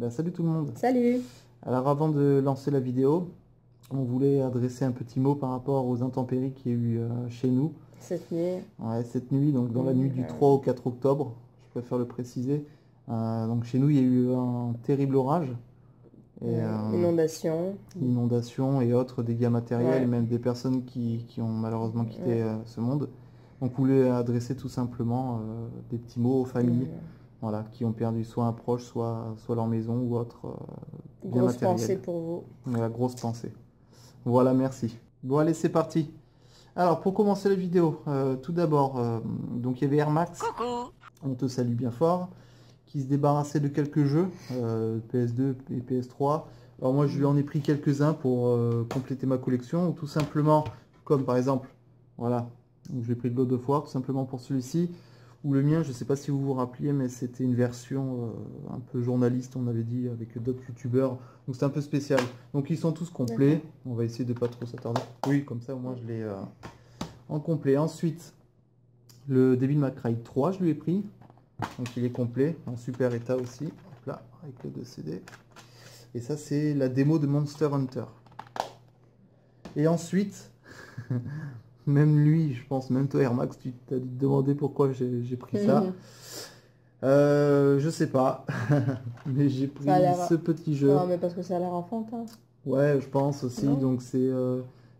Salut tout le monde. Salut. Alors avant de lancer la vidéo, on voulait adresser un petit mot par rapport aux intempéries qu'il y a eu chez nous. Cette nuit. Ouais, cette nuit, donc dans la nuit du 3 au 4 octobre, je préfère le préciser. Donc chez nous, il y a eu un terrible orage. Et, inondations et autres dégâts matériels, et même des personnes qui ont malheureusement quitté ce monde. Donc on voulait adresser tout simplement des petits mots aux familles. Voilà, qui ont perdu soit un proche, soit leur maison ou autre bien grosse matériel. pensée pour vous. Voilà, grosse pensée. Voilà, merci. Bon, allez, c'est parti. Alors, pour commencer la vidéo, tout d'abord, donc il y avait Air Max. Coucou. On te salue bien fort. Qui se débarrassait de quelques jeux, PS2 et PS3. Alors moi, je lui en ai pris quelques-uns pour compléter ma collection, ou tout simplement, comme par exemple, voilà, donc j'ai pris God of War, tout simplement pour celui-ci. Ou le mien, je ne sais pas si vous vous rappeliez, mais c'était une version un peu journaliste, on avait dit, avec d'autres youtubeurs. Donc c'est un peu spécial. Donc ils sont tous complets. On va essayer de pas trop s'attarder. Oui, comme ça au moins je l'ai en complet. Ensuite, le Devil May Cry 3, je lui ai pris. Donc il est complet, en super état aussi. Hop là, avec les 2 CD. Et ça c'est la démo de Monster Hunter. Et ensuite... Même lui, je pense, même toi Air Max, tu t'as dû te demander pourquoi j'ai pris ça. Je sais pas. Mais j'ai pris ce petit jeu. Non, mais parce que ça a l'air enfantin. Ouais, je pense aussi. Non. Donc c'est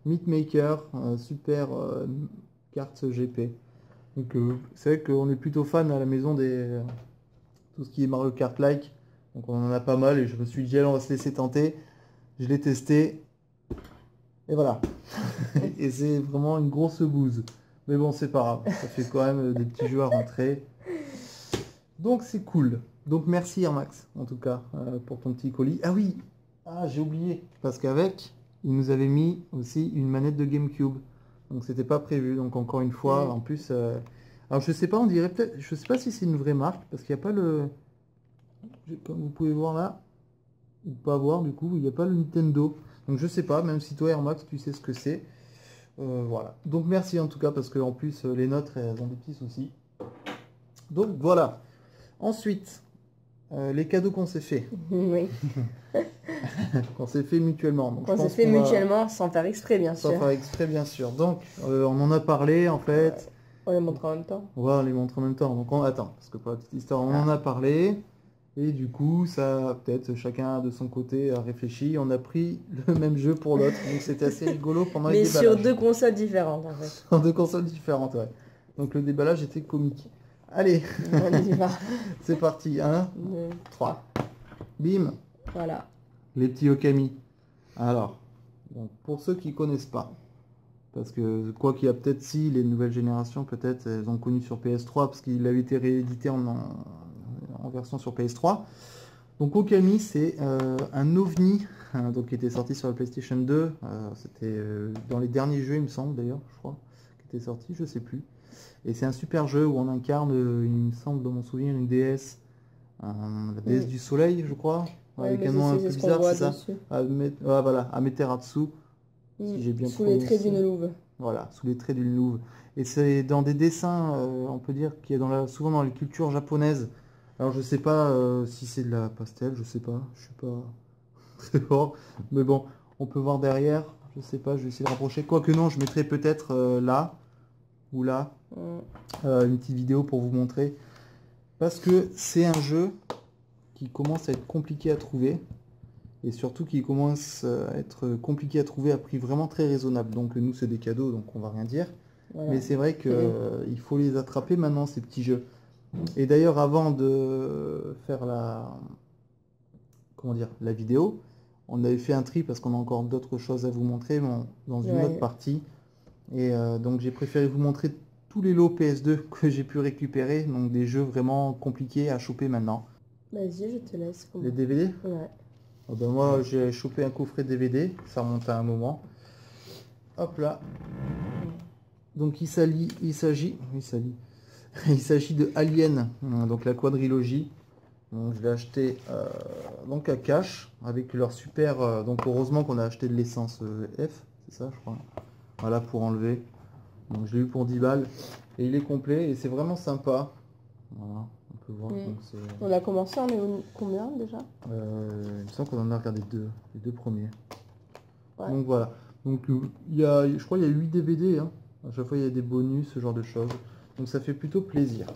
Meat Maker, super carte GP. Donc c'est vrai qu'on est plutôt fan à la maison des tout ce qui est Mario Kart like. Donc on en a pas mal et je me suis dit allez, on va se laisser tenter. Je l'ai testé. Et voilà. Et c'est vraiment une grosse bouse. Mais bon, c'est pas grave. Ça fait quand même des petits jeux à rentrer. Donc c'est cool. Donc merci Air Max, en tout cas, pour ton petit colis. Ah oui, j'ai oublié. Parce qu'avec, il nous avait mis aussi une manette de GameCube. Donc c'était pas prévu. Donc encore une fois, en plus... alors je sais pas, on dirait peut-être... Je sais pas si c'est une vraie marque. Parce qu'il n'y a pas le... Comme vous pouvez voir là, ou pas voir du coup, il n'y a pas le Nintendo. Donc je sais pas, même si toi Air Max tu sais ce que c'est. Voilà. Donc merci en tout cas parce que en plus les nôtres elles ont des petits soucis. Donc voilà. Ensuite, les cadeaux qu'on s'est fait. Oui. Qu'on s'est fait mutuellement. Donc, on s'est fait mutuellement sans faire exprès bien sûr. Sans faire exprès bien sûr. Donc on en a parlé en fait. On les montre en même temps. Ouais, on les montre en même temps. Donc attends, parce que pour la petite histoire, on en a parlé. Et du coup, ça, peut-être chacun de son côté a réfléchi. On a pris le même jeu pour l'autre. Donc c'était assez rigolo pendant le déballage. Mais sur 2 consoles différentes en fait. Sur 2 consoles différentes, ouais. Donc le déballage était comique. Allez, c'est parti. 1, 2, 3. Bim. Voilà. Les petits Okami. Alors, donc, pour ceux qui connaissent pas, parce que quoi qu'il y a peut-être si les nouvelles générations peut-être elles ont connu sur PS3 parce qu'il avait été réédité en version sur PS3. Donc Okami c'est un ovni donc qui était sorti sur la PlayStation 2. C'était dans les derniers jeux il me semble d'ailleurs, je crois, qui était sorti, je sais plus. Et c'est un super jeu où on incarne, il me semble dans mon souvenir, une déesse, la déesse du soleil je crois, avec un nom un peu bizarre, c'est ça, voilà, Amaterasu. Si j'ai bien sous les traits d'une louve. Voilà, sous les traits d'une louve. Et c'est dans des dessins, on peut dire, qui est souvent dans les cultures japonaises. Alors je sais pas si c'est de la pastel, je sais pas, je suis pas très fort. Mais bon, on peut voir derrière, je sais pas, je vais essayer de rapprocher. Quoique non, je mettrai peut-être là, ou là, une petite vidéo pour vous montrer. Parce que c'est un jeu qui commence à être compliqué à trouver. Et surtout qui commence à être compliqué à trouver à prix vraiment très raisonnable. Donc nous c'est des cadeaux, donc on va rien dire. Voilà. Mais c'est vrai que il faut les attraper maintenant ces petits jeux. Et d'ailleurs avant de faire la vidéo, on avait fait un tri parce qu'on a encore d'autres choses à vous montrer dans une autre partie. Et donc j'ai préféré vous montrer tous les lots PS2 que j'ai pu récupérer. Donc des jeux vraiment compliqués à choper maintenant. Vas-y, je te laisse. Les DVD ? Ouais. Oh ben moi j'ai chopé un coffret DVD, ça remonte à un moment. Hop là. Donc il s'agit de Alien, donc la quadrilogie. Donc, je l'ai acheté donc à cash avec leur super. Donc heureusement qu'on a acheté de l'essence F, c'est ça je crois. Voilà pour enlever. Donc je l'ai eu pour 10 balles et il est complet et c'est vraiment sympa. Voilà, on peut voir. Donc c'est... On a commencé, on est combien déjà? Il me semble qu'on en a regardé les deux premiers. Ouais. Donc voilà. Donc je crois qu'il y a 8 DVD. Hein. À chaque fois il y a des bonus, ce genre de choses. Donc ça fait plutôt plaisir.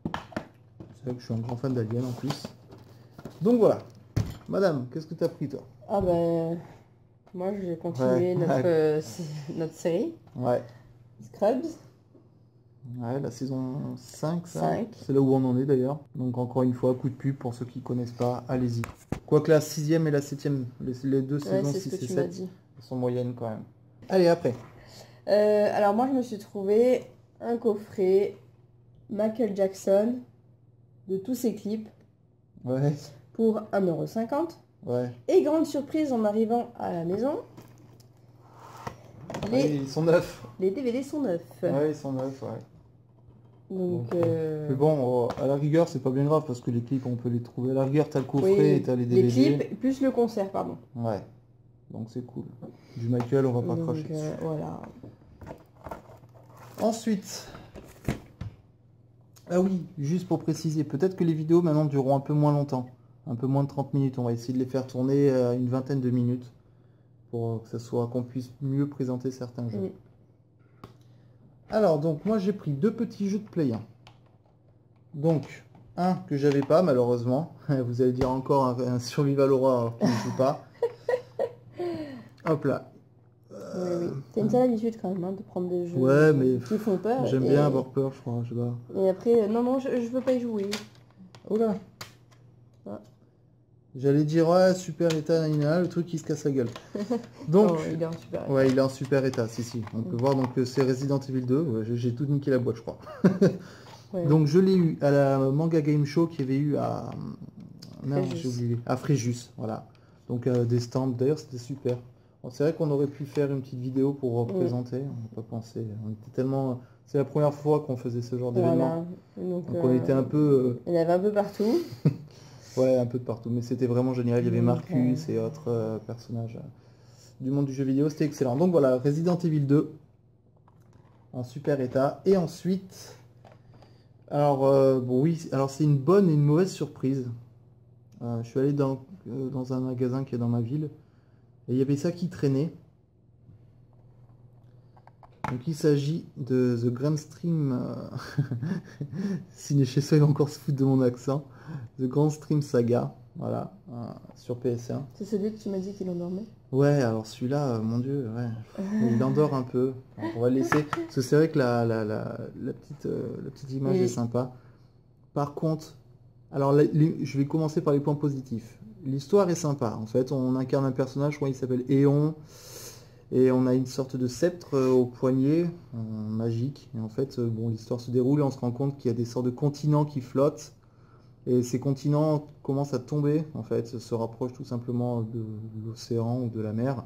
C'est vrai que je suis un grand fan d'Alien en plus. Donc voilà. Madame, qu'est-ce que tu as pris toi? Ah ben, moi j'ai continué notre série. Ouais. Scrubs. Ouais, la saison 5, ça. 5. C'est là où on en est d'ailleurs. Donc encore une fois, coup de pub pour ceux qui connaissent pas, allez-y. Quoique la 6e et la 7e, les deux saisons 6 et 7, sont moyennes quand même. Allez, après. Alors moi je me suis trouvé un coffret Michael Jackson de tous ses clips. Ouais. Pour 1,50 €. Ouais. Et grande surprise en arrivant à la maison, ils sont neufs. Les DVD sont neufs. Ouais, ils sont neufs, ouais. Donc, Mais bon, à la rigueur, c'est pas bien grave parce que les clips, on peut les trouver. À la rigueur, t'as le coffret et t'as les DVD. Les clips plus le concert, pardon. Ouais. Donc c'est cool. Du Michael, on va pas cracher dessus. Voilà. Ensuite... Ah oui, juste pour préciser, peut-être que les vidéos maintenant dureront un peu moins longtemps. Un peu moins de 30 minutes. On va essayer de les faire tourner une vingtaine de minutes. Pour que ça soit, qu'on puisse mieux présenter certains jeux. Alors, donc, moi j'ai pris 2 petits jeux de Play 1. Donc, un que j'avais pas, malheureusement. Vous allez dire encore un Survival Horror qui ne joue pas. Hop là. Oui. T'as une sale habitude quand même, hein, de prendre des jeux qui font peur. J'aime bien avoir peur, je crois. Je sais pas. Et après, non, je veux pas y jouer. Oula. Ah. J'allais dire, ouais, super état, le truc qui se casse la gueule. Donc, oh, il est en super état. Ouais, il est en super état, si. On peut voir, donc c'est Resident Evil 2. Ouais, j'ai tout niqué la boîte, je crois. Ouais. Donc, je l'ai eu à la Manga Game Show qu'il y avait eu à... Non, j'ai oublié. À Fréjus, voilà. Donc, des stands. D'ailleurs, c'était super. Bon, c'est vrai qu'on aurait pu faire une petite vidéo pour représenter. On n'a pas pensé. On était tellement... C'est la première fois qu'on faisait ce genre d'événement. Donc on était un peu... Il y en avait un peu partout. Ouais, un peu de partout, mais c'était vraiment génial. Il y avait Marcus et autres personnages du monde du jeu vidéo, c'était excellent. Donc voilà, Resident Evil 2 en super état. Et ensuite, alors bon oui, alors c'est une bonne et une mauvaise surprise. Je suis allé dans un magasin qui est dans ma ville et il y avait ça qui traînait. Donc il s'agit de The Grand Stream, Ciné chez soi, il va encore se foutre de mon accent, The Grand Stream Saga, voilà, sur PS1. C'est celui que tu m'as dit qu'il endormait? Ouais, alors celui-là, mon dieu, ouais, il endort un peu, alors, on va le laisser, parce que c'est vrai que la petite image est sympa. Par contre, alors je vais commencer par les points positifs. L'histoire est sympa, en fait, on incarne un personnage, je crois qu'il s'appelle Éon. Et on a une sorte de sceptre au poignet, magique. Et en fait, bon, l'histoire se déroule et on se rend compte qu'il y a des sortes de continents qui flottent. Et ces continents commencent à tomber, en fait, se rapprochent tout simplement de l'océan ou de la mer.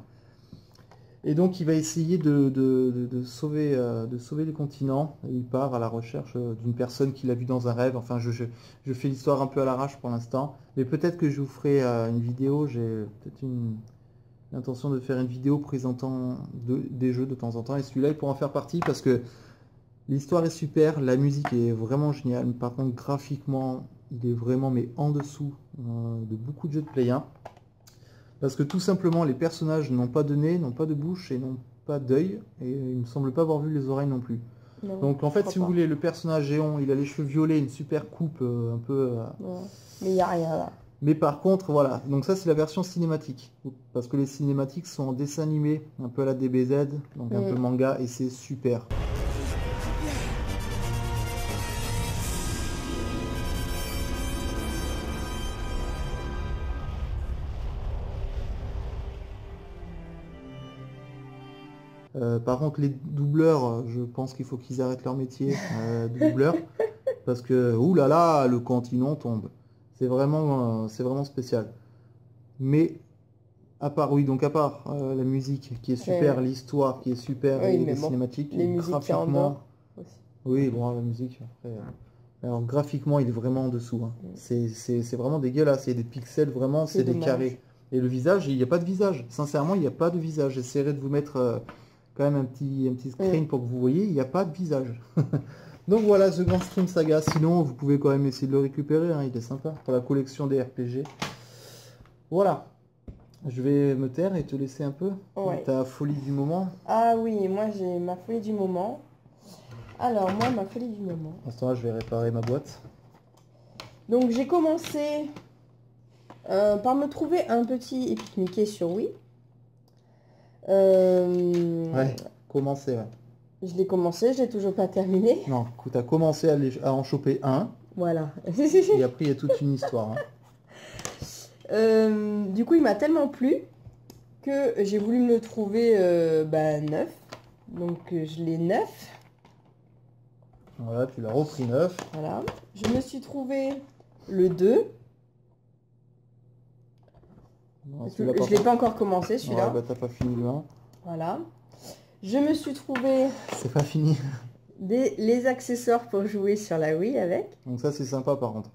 Et donc il va essayer de sauver les continents. Et il part à la recherche d'une personne qu'il a vue dans un rêve. Enfin, je fais l'histoire un peu à l'arrache pour l'instant. Mais peut-être que je vous ferai une vidéo. J'ai peut-être l'intention de faire une vidéo présentant des jeux de temps en temps, et celui-là il pourra en faire partie parce que l'histoire est super, la musique est vraiment géniale, mais par contre graphiquement il est vraiment mais en dessous de beaucoup de jeux de Play 1 parce que tout simplement les personnages n'ont pas de nez, n'ont pas de bouche et n'ont pas d'œil, et il me semble pas avoir vu les oreilles non plus. Non, donc en fait si vous voulez, le personnage Éon, il a les cheveux violets, une super coupe un peu... Mais il n'y a rien là. Mais par contre, voilà, donc ça c'est la version cinématique, parce que les cinématiques sont en dessin animé, un peu à la DBZ, donc un peu manga, et c'est super. Par contre, les doubleurs, je pense qu'il faut qu'ils arrêtent leur métier de doubleur, parce que, oulala, le continent tombe. C'est vraiment spécial. Mais à part la musique qui est super, l'histoire qui est super, et les cinématiques, les graphiquement. Oui, bon, la musique. Après, alors graphiquement, il est vraiment en dessous. Hein. C'est vraiment dégueulasse. Il y a des pixels, vraiment, c'est des carrés. Et le visage, il n'y a pas de visage. Sincèrement, il n'y a pas de visage. J'essaierai de vous mettre quand même un petit screen pour que vous voyez. Il n'y a pas de visage. Donc voilà, The Grand Stream Saga. Sinon, vous pouvez quand même essayer de le récupérer, hein, il est sympa pour la collection des RPG. Voilà. Je vais me taire et te laisser un peu. Ouais. Ta folie du moment. Ah oui, moi j'ai ma folie du moment. Alors moi, ma folie du moment. À ce temps-là, je vais réparer ma boîte. Donc j'ai commencé par me trouver un petit Epic Mickey sur Wii. Ouais, commencer, ouais. Je l'ai commencé, je l'ai toujours pas terminé. Non, tu as commencé à en choper un. Voilà. Et après, il y a toute une histoire. Hein. Du coup, il m'a tellement plu que j'ai voulu me le trouver neuf. Donc je l'ai neuf. Voilà, tu l'as repris neuf. Voilà. Je me suis trouvé le 2. Non, Je ne l'ai pas encore commencé celui-là. Ouais, bah t'as pas fini le 1. Voilà. Je me suis trouvé C'est pas fini. les accessoires pour jouer sur la Wii avec. Donc ça, c'est sympa par contre.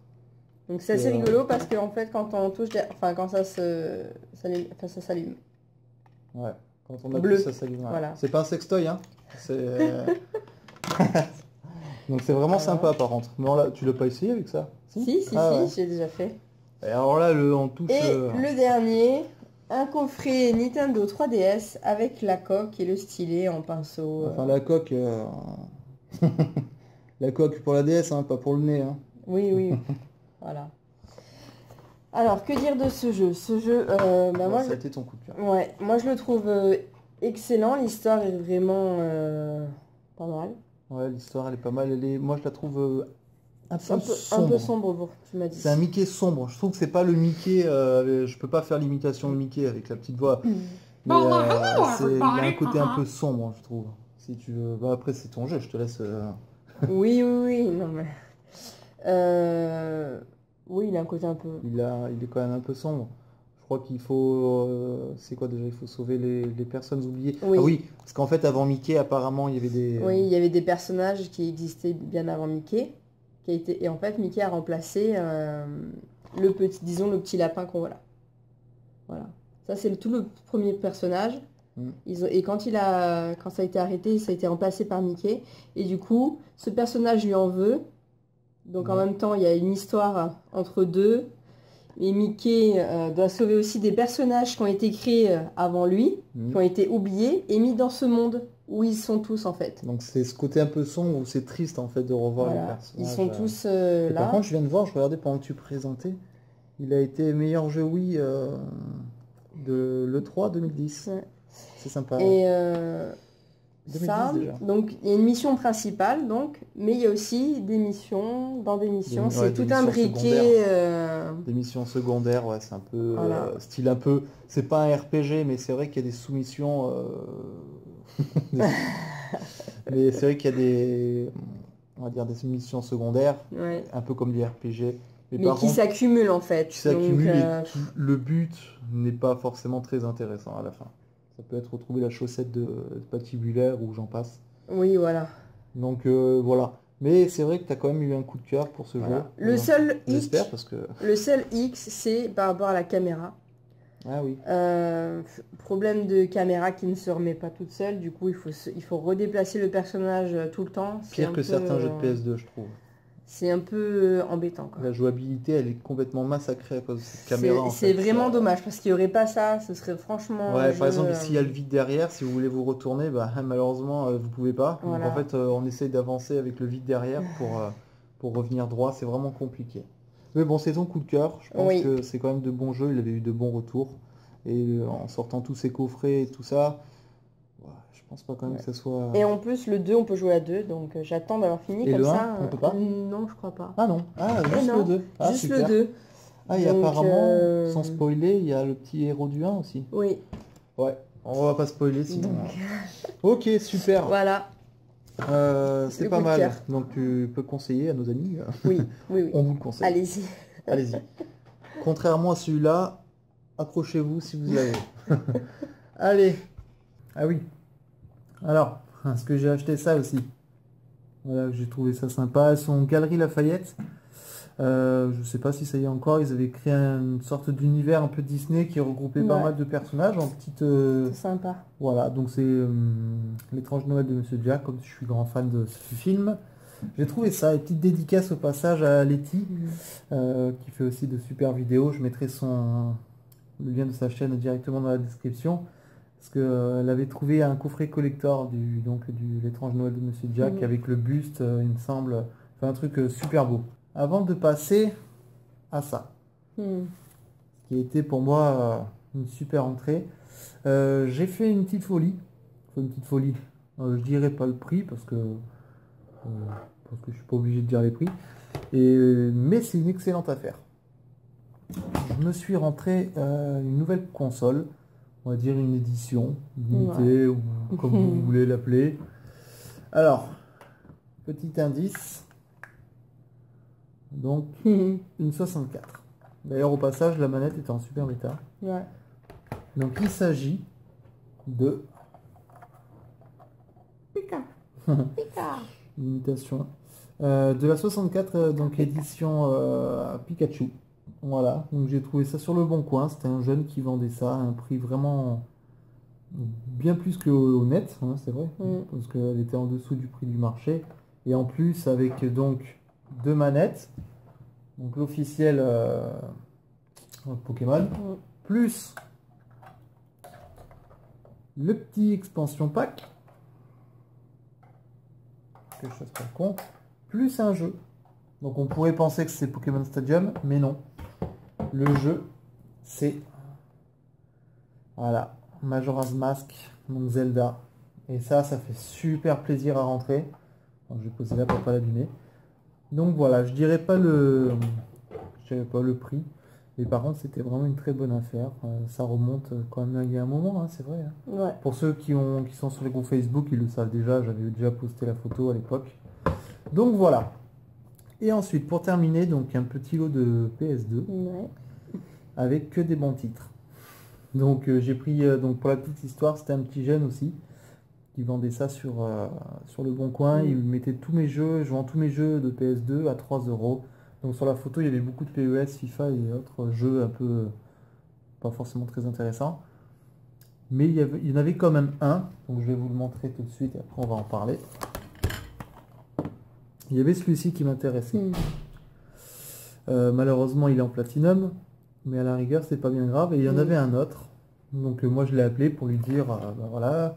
Donc c'est assez rigolo parce que en fait quand on touche, quand ça s'allume, ça s'allume. Ouais, quand on appuie Bleu. ça s'allume. Ouais. Voilà. C'est pas un sextoy, hein. Donc c'est vraiment sympa par contre. Non là, tu l'as pas essayé avec ça? Si, ouais. j'ai déjà fait. Et alors là, on touche. Et le dernier, un coffret Nintendo 3DS avec la coque et le stylet en pinceau. Enfin la coque. La coque pour la DS, hein, pas pour le nez. Hein. Oui. Voilà. Alors, que dire de ce jeu? Ce jeu, Moi, ça a été ton coup de cœur. Ouais, moi je le trouve excellent. L'histoire est vraiment pas mal. Ouais, l'histoire elle est pas mal. Moi, je la trouve un peu un peu sombre, tu m'as dit. C'est un Mickey sombre. Je trouve que c'est pas le Mickey. Je peux pas faire l'imitation de Mickey avec la petite voix. Mais il y a un côté un peu sombre, je trouve. Si tu veux. Bah, après, c'est ton jeu. Je te laisse. Oui. Non mais. Oui, il a un côté un peu. Il est quand même un peu sombre. Je crois qu'il faut... c'est quoi déjà? Il faut sauver les personnes oubliées. Oui. Ah oui, parce qu'en fait, avant Mickey, apparemment, il y avait des... Oui, il y avait des personnages qui existaient bien avant Mickey. Et en fait, Mickey a remplacé le petit lapin qu'on voit là. Voilà. Ça, c'est tout le premier personnage. Et quand ça a été arrêté, ça a été remplacé par Mickey. Et du coup, ce personnage lui en veut. Donc en même temps, il y a une histoire entre deux. Et Mickey doit sauver aussi des personnages qui ont été créés avant lui, qui ont été oubliés et mis dans ce monde où ils sont tous en fait. Donc c'est ce côté un peu sombre où c'est triste en fait de revoir les personnages. Ils sont tous Et là. par contre, je viens de voir, je regardais pendant que tu présentais, il a été meilleur jeu Wii de l'E3 2010. Ouais. C'est sympa. Et 2010 ça, déjà. donc il y a une mission principale, mais il y a aussi des missions dans des missions. C'est tout missions imbriqué. Des missions secondaires, ouais, c'est un peu Voilà. style un peu. C'est pas un RPG, mais c'est vrai qu'il y a des sous-missions. Mais c'est vrai qu'il y a on va dire des missions secondaires, Ouais. un peu comme des RPG. Mais par qui contre, s'accumulent en fait. qui s'accumulent Donc, et le but n'est pas forcément très intéressant à la fin. Ça peut être retrouver la chaussette de patibulaire ou j'en passe. Oui, voilà. Donc voilà. Mais c'est vrai que tu as quand même eu un coup de cœur pour ce jeu. Le seul hic, j'espère parce que... le seul X, c'est par rapport à la caméra. Ah oui. Problème de caméra qui ne se remet pas toute seule. Du coup, il faut redéplacer le personnage tout le temps. Pire que certains jeux de PS2, je trouve. C'est un peu embêtant. Quoi. La jouabilité, elle est complètement massacrée à cause de cette caméra. C'est vraiment dommage parce qu'il n'y aurait pas ça. Ce serait franchement... Ouais, par exemple, s'il y a le vide derrière, si vous voulez vous retourner, bah, malheureusement, vous pouvez pas. Voilà. Donc en fait, on essaye d'avancer avec le vide derrière pour revenir droit. C'est vraiment compliqué. Mais bon, c'est ton coup de cœur. Je pense que c'est quand même de bons jeux. Il avait eu de bons retours. Et en sortant tous ces coffrets et tout ça, je pense pas quand même que ça soit... Et en plus, le 2, on peut jouer à 2. Donc j'attends d'avoir fini. Et comme le 1, ça. on peut pas? Non, je crois pas. Ah non. Ah, juste le 2. Ah, juste super. le 2. Ah, et apparemment, sans spoiler, il y a le petit héros du 1 aussi. Oui. Ouais, on va pas spoiler sinon. Ok, super. Voilà. C'est pas mal. Donc tu peux conseiller à nos amis. Oui. On vous le conseille. Allez-y. Allez-y. Contrairement à celui-là, accrochez-vous si vous l'avez. Allez. Ah oui. Alors, est-ce que j'ai acheté ça aussi? Voilà, j'ai trouvé ça sympa. Elles sont Galerie Lafayette. Je sais pas si ça y est encore. Ils avaient créé une sorte d'univers un peu Disney qui regroupait pas mal de personnages en petite. C'est sympa. Voilà, donc c'est l'étrange Noël de Monsieur Jack, comme je suis grand fan de ce film. J'ai trouvé ça, une petite dédicace au passage à Letty, qui fait aussi de super vidéos. Je mettrai le lien de sa chaîne directement dans la description. Parce qu'elle avait trouvé un coffret collector du l'étrange Noël de Monsieur Jack avec le buste, il me semble. Enfin, un truc super beau. Avant de passer à ça, qui a été pour moi une super entrée, j'ai fait une petite folie. Je dirais pas le prix parce que je suis pas obligé de dire les prix. Mais c'est une excellente affaire. Je me suis rentré une nouvelle console, on va dire une édition limitée ou comme vous voulez l'appeler. Alors, petit indice, donc une 64. D'ailleurs au passage la manette est en super état. Ouais. Donc il s'agit de Pika. Imitation. De la 64, donc édition Pikachu. Voilà, donc j'ai trouvé ça sur le bon coin. C'était un jeune qui vendait ça à un prix vraiment bien plus que honnête, hein, c'est vrai, parce qu'elle était en dessous du prix du marché. Et en plus avec donc deux manettes, donc l'officiel Pokémon, plus le petit expansion pack, que je fasse pas le con, plus un jeu. Donc on pourrait penser que c'est Pokémon Stadium, mais non. Le jeu, c'est voilà, Majora's Mask, donc Zelda. Et ça fait super plaisir à rentrer. Donc, je vais poser là pour pas l'abîmer. Donc voilà, je dirais pas le prix. Mais par contre, c'était vraiment une très bonne affaire. Ça remonte quand même il y a un moment, hein, c'est vrai. Hein. Ouais. Pour ceux qui sont sur les groupes Facebook, ils le savent déjà. J'avais déjà posté la photo à l'époque. Donc voilà. Et ensuite, pour terminer, donc un petit lot de PS2 avec que des bons titres. Donc j'ai pris, donc pour la petite histoire, c'était un petit jeune aussi qui vendait ça sur le Bon Coin. Il mettait tous mes jeux, je vends tous mes jeux de PS2 à 3 €. Donc sur la photo, il y avait beaucoup de PES, FIFA et autres jeux un peu pas forcément très intéressants. Mais il y en avait quand même un, donc je vais vous le montrer tout de suite et après on va en parler. Il y avait celui-ci qui m'intéressait. Malheureusement, il est en platinum, mais à la rigueur, c'est pas bien grave. Et il y en avait un autre. Donc moi, je l'ai appelé pour lui dire, ben voilà,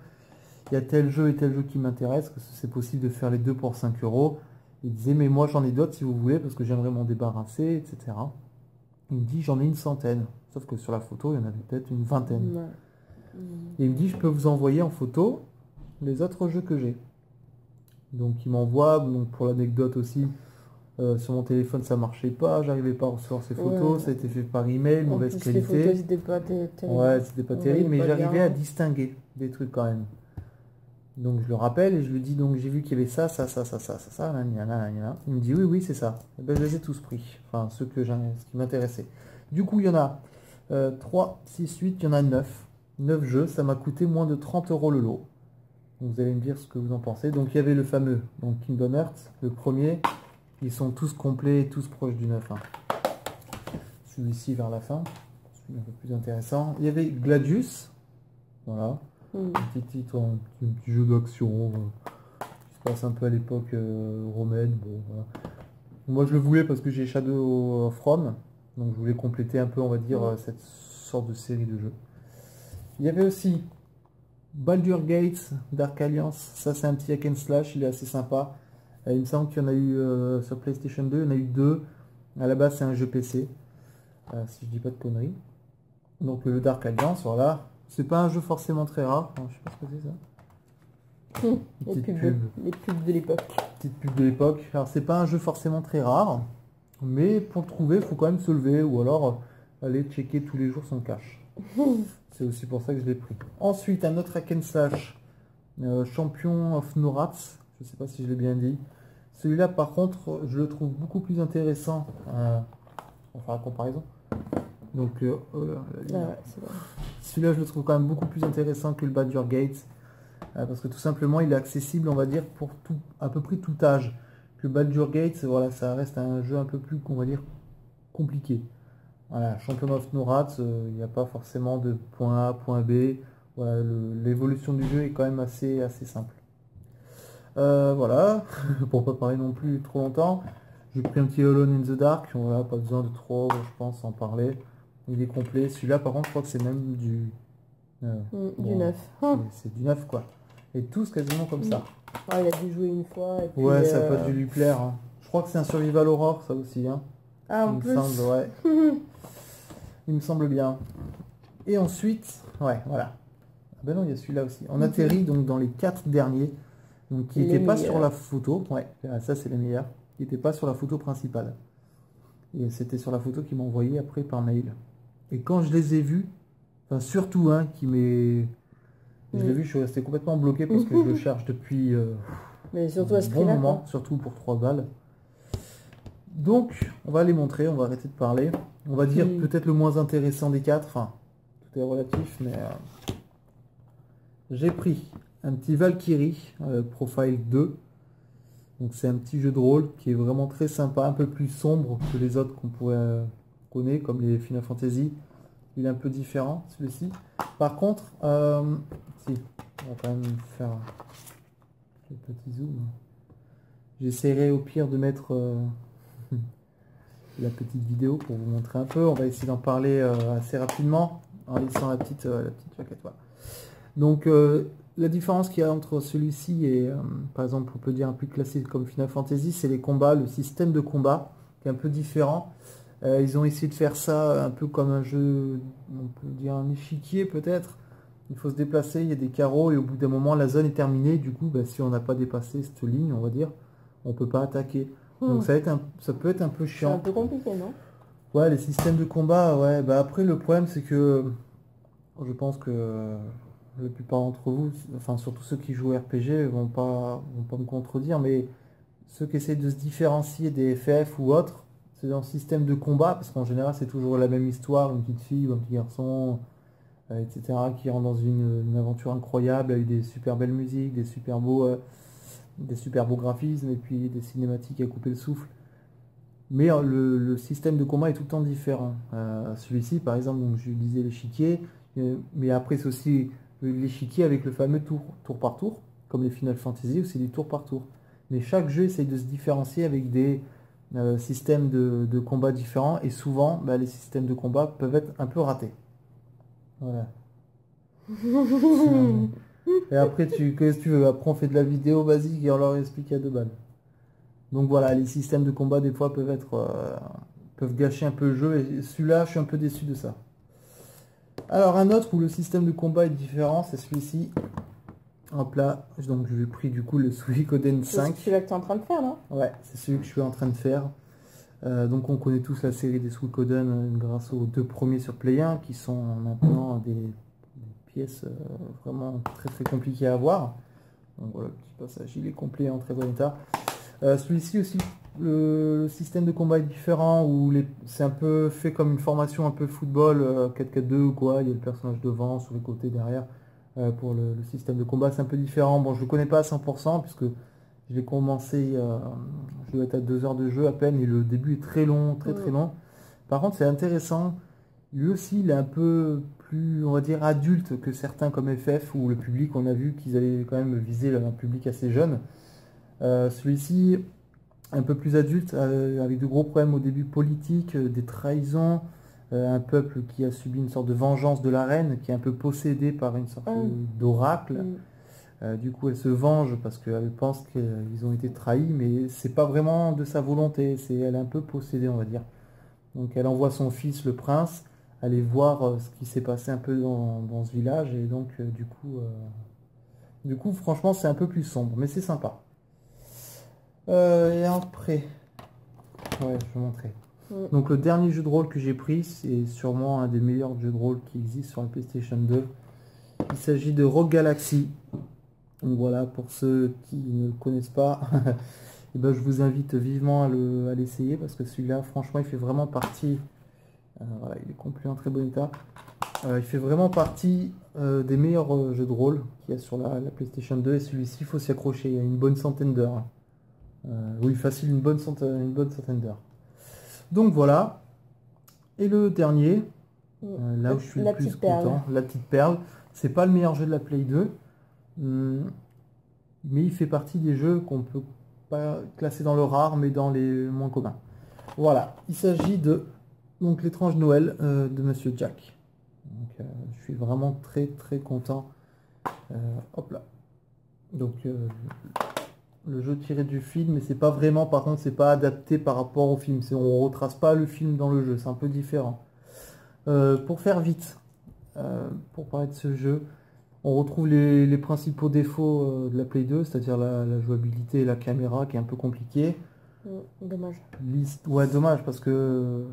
il y a tel jeu et tel jeu qui m'intéresse, que c'est possible de faire les deux pour 5 €. Il disait, mais moi, j'en ai d'autres si vous voulez, parce que j'aimerais m'en débarrasser, etc. Il me dit, j'en ai une centaine. Sauf que sur la photo, il y en avait peut-être une vingtaine. Et il me dit, je peux vous envoyer en photo les autres jeux que j'ai. Donc il m'envoie, donc pour l'anecdote aussi, sur mon téléphone ça marchait pas, j'arrivais pas à recevoir ces photos, ça a été fait par email, mauvaise qualité. Les photos c'était pas terrible. Ouais, c'était pas terrible, mais j'arrivais à distinguer des trucs quand même. Donc je le rappelle et je lui dis, donc j'ai vu qu'il y avait ça, nanana. Il me dit oui, c'est ça. Et ben, je les ai tous pris, enfin ce qui m'intéressait. Du coup il y en a 3, 6, 8, il y en a 9. 9 jeux, ça m'a coûté moins de 30 € le lot. Donc, vous allez me dire ce que vous en pensez. Donc il y avait le fameux Kingdom Hearts, le premier. Ils sont tous complets et tous proches du 9. Hein. Celui-ci vers la fin, un peu plus intéressant. Il y avait Gladius, voilà, un petit titre, un petit jeu d'action qui se passe un peu à l'époque romaine. Bon, voilà. Moi je le voulais parce que j'ai Shadow From, donc je voulais compléter un peu, on va dire, cette sorte de série de jeux. Il y avait aussi Baldur's Gate Dark Alliance, ça c'est un petit hack and slash, il est assez sympa. Il me semble qu'il y en a eu sur PlayStation 2, il y en a eu 2. À la base c'est un jeu PC, si je dis pas de conneries. Donc le Dark Alliance, voilà. C'est pas un jeu forcément très rare, enfin, je sais pas ce que c'est ça. Les pubs de l'époque. Petite pub de l'époque. Alors c'est pas un jeu forcément très rare, mais pour le trouver, il faut quand même se lever ou alors aller checker tous les jours son cache. C'est aussi pour ça que je l'ai pris. Ensuite, un autre hack and slash, Champion of Norats, je sais pas si je l'ai bien dit. Celui-là, par contre, je le trouve beaucoup plus intéressant. On va faire la comparaison. Donc, celui-là, je le trouve quand même beaucoup plus intéressant que le Baldur's Gate. Parce que tout simplement, il est accessible, on va dire, pour à peu près tout âge. Que Baldur's Gate, voilà, ça reste un jeu un peu plus, on va dire, compliqué. Voilà, Champion of Norats, il n'y a pas forcément de point A, point B. Voilà, l'évolution du jeu est quand même assez simple. Voilà, pour pas parler non plus trop longtemps. J'ai pris un petit Alone in the Dark, voilà, pas besoin de trop, je pense, en parler. Il est complet. Celui-là, par contre, je crois que c'est même du... Du bon, neuf. c'est du neuf, quoi. Et tous quasiment comme ça. Ah, il a dû jouer une fois. Et puis, Ouais, ça a pas dû lui plaire, hein. Je crois que c'est un survival horror, ça aussi, hein. Ah, en Il me plus. semble, ouais. Il me semble bien. Et ensuite, ouais, voilà. Ah ben non, il y a celui-là aussi. On atterrit donc dans les 4 derniers, donc qui Les n'étaient pas meilleurs. sur la photo. Ouais, ça c'est les meilleurs. Qui n'étaient pas sur la photo principale. Et c'était sur la photo qu'ils m'ont envoyé après par mail. Et quand je les ai vus, enfin surtout un qui m'est... Je l'ai vu, je suis resté complètement bloqué parce que je le cherche depuis Mais surtout à ce un bon prix-là, moment, quoi. surtout pour 3 balles. Donc, on va les montrer, on va arrêter de parler. On va dire peut-être le moins intéressant des 4, enfin, tout est relatif, mais j'ai pris un petit Valkyrie Profile 2. Donc c'est un petit jeu de rôle qui est vraiment très sympa, un peu plus sombre que les autres qu'on pourrait connaître, comme les Final Fantasy. Il est un peu différent, celui-ci. Par contre, si, on va quand même faire un petit zoom. J'essaierai au pire de mettre la petite vidéo pour vous montrer un peu. On va essayer d'en parler assez rapidement en laissant la petite jaquette. Voilà. Donc la différence qu'il y a entre celui-ci et par exemple on peut dire un plus classique comme Final Fantasy, c'est les combats, le système de combat qui est un peu différent. Ils ont essayé de faire ça un peu comme un jeu, on peut dire un échiquier peut-être. Il faut se déplacer, il y a des carreaux et au bout d'un moment la zone est terminée. Du coup, bah, si on n'a pas dépassé cette ligne, on va dire, on peut pas attaquer. Donc ça peut être un peu C'est un chiant. peu compliqué, non? Ouais, les systèmes de combat, ouais. Bah après le problème c'est que je pense que la plupart d'entre vous, enfin surtout ceux qui jouent au RPG, vont pas me contredire, mais ceux qui essaient de se différencier des FF ou autres, c'est dans le système de combat, parce qu'en général c'est toujours la même histoire, une petite fille ou un petit garçon, etc., qui rentre dans une aventure incroyable avec des super belles musiques, des super beaux graphismes et puis des cinématiques à couper le souffle. Mais le système de combat est tout le temps différent. Celui-ci, par exemple, donc je disais l'échiquier, mais après c'est aussi l'échiquier avec le fameux tour par tour, comme les Final Fantasy, où c'est du tour par tour. Mais chaque jeu essaye de se différencier avec des systèmes de combat différents, et souvent, bah, les systèmes de combat peuvent être un peu ratés. Voilà. Et après, qu'est-ce que tu veux? Après, on fait de la vidéo basique et on leur explique à 2 balles. Donc voilà, les systèmes de combat des fois peuvent gâcher un peu le jeu et celui-là, je suis un peu déçu de ça. Alors un autre où le système de combat est différent, c'est celui-ci. Hop là, donc je vais pris du coup le Suikoden 5. C'est celui-là que tu es en train de faire, non? Ouais, c'est celui que je suis en train de faire. Donc on connaît tous la série des Suikoden grâce aux 2 premiers sur Play 1 qui sont maintenant des pièces vraiment très très compliquées à avoir. Donc voilà, le petit passage, il est complet en très bon état. Celui-ci aussi, le système de combat est différent, où c'est un peu fait comme une formation un peu football, 4-4-2 ou quoi, il y a le personnage devant, sur les côtés, derrière. Pour le système de combat, c'est un peu différent. Bon, je ne le connais pas à 100%, puisque je l'ai commencé, je dois être à 2 heures de jeu à peine, et le début est très long, très très long. Par contre, c'est intéressant. Lui aussi, il est un peu plus, on va dire, adulte que certains comme FF, où le public, on a vu qu'ils allaient quand même viser un public assez jeune. Celui-ci, un peu plus adulte, avec de gros problèmes au début politiques, des trahisons, un peuple qui a subi une sorte de vengeance de la reine, qui est un peu possédé par une sorte d'oracle. Du coup, elle se venge parce qu'elle pense qu'ils ont été trahis, mais c'est pas vraiment de sa volonté, elle est un peu possédée, on va dire. Donc elle envoie son fils, le prince, aller voir ce qui s'est passé un peu dans ce village, et donc du coup, franchement, c'est un peu plus sombre, mais c'est sympa. Et après, ouais, je vais montrer. Donc le dernier jeu de rôle que j'ai pris, c'est sûrement un des meilleurs jeux de rôle qui existent sur la PlayStation 2. Il s'agit de Rogue Galaxy. Donc voilà, pour ceux qui ne le connaissent pas, et ben, je vous invite vivement à l'essayer, parce que celui-là, franchement, il fait vraiment partie... voilà, il est complet en très bon état. Il fait vraiment partie des meilleurs jeux de rôle qu'il y a sur la PlayStation 2, et celui-ci, il faut s'y accrocher, il y a une bonne centaine d'heures. Oui, facile, une bonne centaine d'heures. Donc voilà. Et le dernier, là où je suis le plus content, la petite perle. C'est pas le meilleur jeu de la Play 2. mais il fait partie des jeux qu'on peut pas classer dans le rare, mais dans les moins communs. Voilà, il s'agit de donc l'étrange Noël de Monsieur Jack. Donc, je suis vraiment très très content. Hop là. Donc le jeu tiré du film, mais c'est pas vraiment, par contre, c'est pas adapté par rapport au film. On retrace pas le film dans le jeu, c'est un peu différent. Pour faire vite, pour parler de ce jeu, on retrouve les principaux défauts de la Play 2, c'est-à-dire la jouabilité et la caméra qui est un peu compliquée. Dommage. Ouais, dommage parce que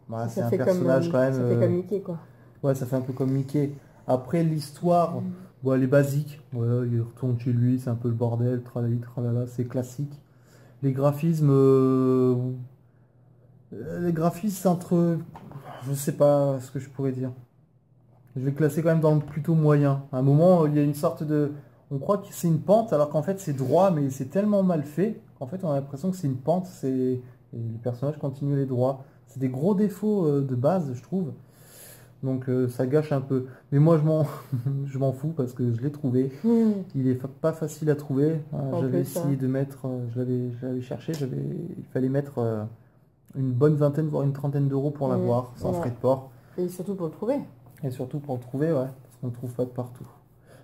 bah, c'est un personnage quand même. Ça fait comme Mickey, quoi. Ouais, ça fait un peu comme Mickey. Après, l'histoire, bon, elle est basique. Ouais, il retourne chez lui, c'est un peu le bordel, tralali, tralala, c'est classique. Les graphismes, c'est entre, je sais pas ce que je pourrais dire. Je vais classer quand même dans le plutôt moyen. À un moment, il y a une sorte de, on croit que c'est une pente, alors qu'en fait c'est droit, mais c'est tellement mal fait qu'en fait on a l'impression que c'est une pente. Et les personnages continuent les droits. C'est des gros défauts de base, je trouve. Donc ça gâche un peu. Mais moi je m'en fous parce que je l'ai trouvé. Il est pas facile à trouver. J'avais essayé de mettre, je l'avais cherché, il fallait mettre une bonne vingtaine voire une trentaine d'euros pour l'avoir, sans frais de port. Et surtout pour le trouver. Et surtout pour le trouver, ouais, parce qu'on ne le trouve pas de partout.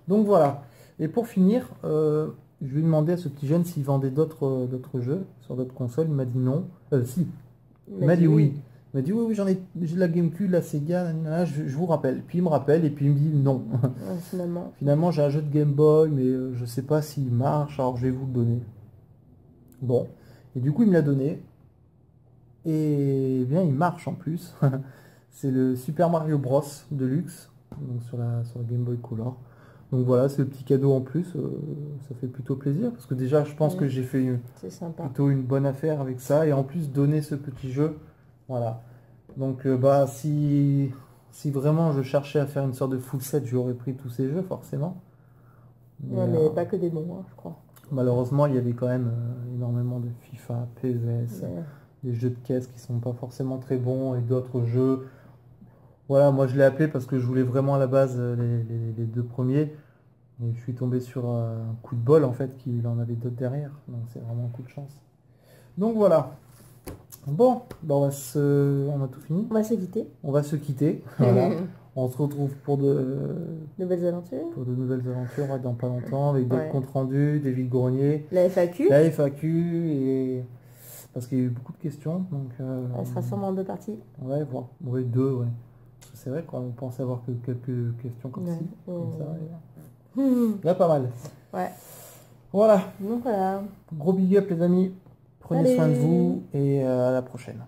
Donc voilà. Et pour finir, je lui ai demandé à ce petit jeune s'il vendait d'autres jeux sur d'autres consoles. Il m'a dit non. Si. Il m'a dit oui. Il m'a dit oui, j'ai la GameCube, la Sega, nanana, je vous rappelle. Puis il me rappelle et puis il me dit non. Finalement j'ai un jeu de Game Boy, mais je sais pas s'il marche, alors je vais vous le donner. Bon. Et du coup il me l'a donné. Et bien il marche en plus. C'est le Super Mario Bros Deluxe, donc sur la Game Boy Color. Donc voilà, c'est le petit cadeau en plus, ça fait plutôt plaisir, parce que déjà je pense que j'ai fait plutôt une bonne affaire avec ça, et en plus donner ce petit jeu, voilà. Donc bah si vraiment je cherchais à faire une sorte de full set, j'aurais pris tous ces jeux forcément. Mais pas que des bons, hein, je crois. Malheureusement, il y avait quand même énormément de FIFA, PES, des jeux de caisse qui sont pas forcément très bons, et d'autres jeux. Voilà, moi je l'ai appelé parce que je voulais vraiment à la base les deux premiers. Et je suis tombé sur un coup de bol en fait, qu'il en avait d'autres derrière. Donc c'est vraiment un coup de chance. Donc voilà. Bon, bah on a tout fini. On va se quitter. On va se quitter. Voilà. On se retrouve pour de nouvelles aventures. Pour de nouvelles aventures dans pas longtemps, avec d'autres comptes rendus, des vides-greniers. La FAQ. La FAQ et. Parce qu'il y a eu beaucoup de questions. Donc, elle sera sûrement en 2 parties. Ouais, voir. Oui, 2, ouais. C'est vrai qu'on pense avoir que quelques questions comme ça. Là, pas mal. Ouais. Voilà. Donc voilà. Gros big up les amis. Prenez soin de vous et à la prochaine.